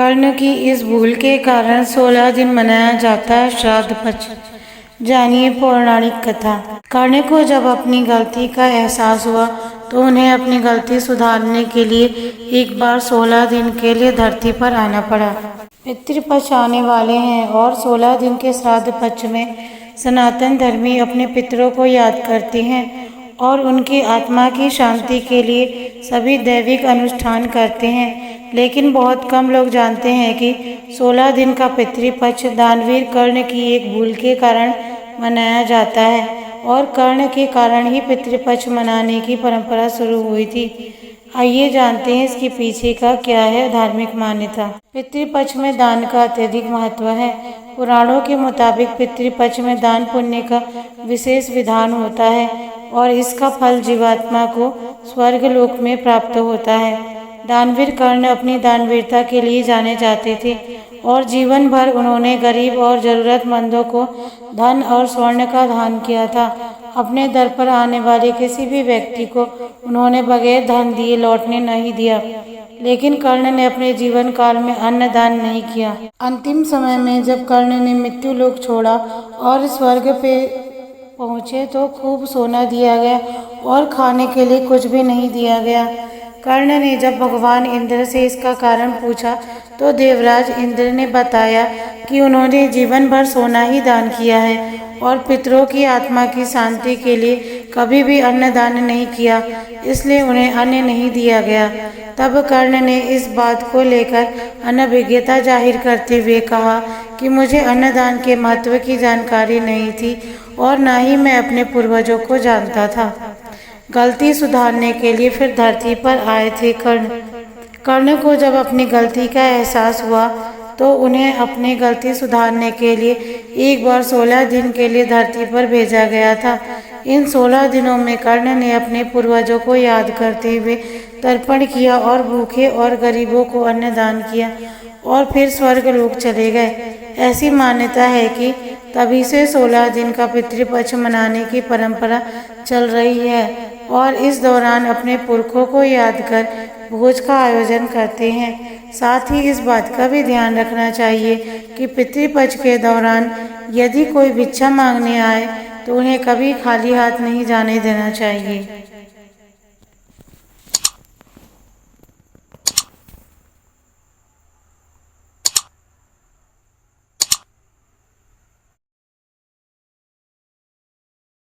कर्ण की इस भूल के कारण 16 दिन मनाया जाता है श्राद्ध पक्ष। जानिए पौराणिक कथा। कर्ण को जब अपनी गलती का एहसास हुआ तो उन्हें अपनी गलती सुधारने के लिए एक बार 16 दिन के लिए धरती पर आना पड़ा। पितृपक्ष आने वाले हैं और 16 दिन के श्राद्ध पक्ष में सनातन धर्मी अपने पितरों को याद करते हैं और उनकी आत्मा की शांति के लिए सभी दैविक अनुष्ठान करते हैं। लेकिन बहुत कम लोग जानते हैं कि 16 दिन का पितृपक्ष दानवीर कर्ण की एक भूल के कारण मनाया जाता है और कर्ण के कारण ही पितृपक्ष मनाने की परंपरा शुरू हुई थी। आइए जानते हैं इसके पीछे का क्या है धार्मिक मान्यता। पितृपक्ष में दान का अत्यधिक महत्व है। पुराणों के मुताबिक पितृपक्ष में दान पुण्य का विशेष विधान होता है और इसका फल जीवात्मा को स्वर्ग लोक में प्राप्त होता है। दानवीर कर्ण अपनी दानवीरता के लिए जाने जाते थे और जीवन भर उन्होंने गरीब और जरूरतमंदों को धन और स्वर्ण का दान किया था। अपने दर पर आने वाले किसी भी व्यक्ति को उन्होंने बगैर धन दिए लौटने नहीं दिया। लेकिन कर्ण ने अपने जीवन काल में अन्न दान नहीं किया। अंतिम समय में जब कर्ण ने मृत्यु लोक छोड़ा और स्वर्ग पे पहुँचे तो खूब सोना दिया गया और खाने के लिए कुछ भी नहीं दिया गया। कर्ण ने जब भगवान इंद्र से इसका कारण पूछा तो देवराज इंद्र ने बताया कि उन्होंने जीवन भर सोना ही दान किया है और पितरों की आत्मा की शांति के लिए कभी भी अन्न दान नहीं किया, इसलिए उन्हें अन्न नहीं दिया गया। तब कर्ण ने इस बात को लेकर अनभिज्ञता जाहिर करते हुए कहा कि मुझे अन्नदान के महत्व की जानकारी नहीं थी और न ही मैं अपने पूर्वजों को जानता था। गलती सुधारने के लिए फिर धरती पर आए थे कर्ण को जब अपनी गलती का एहसास हुआ तो उन्हें अपनी गलती सुधारने के लिए एक बार 16 दिन के लिए धरती पर भेजा गया था। इन 16 दिनों में कर्ण ने अपने पूर्वजों को याद करते हुए तर्पण किया और भूखे और गरीबों को अन्न दान किया और फिर स्वर्ग लोक चले गए। ऐसी मान्यता है कि तभी से 16 दिन का पितृपक्ष मनाने की परंपरा चल रही है और इस दौरान अपने पुरखों को याद कर भोज का आयोजन करते हैं। साथ ही इस बात का भी ध्यान रखना चाहिए कि पितृपक्ष के दौरान यदि कोई भिक्षा मांगने आए तो उन्हें कभी खाली हाथ नहीं जाने देना चाहिए।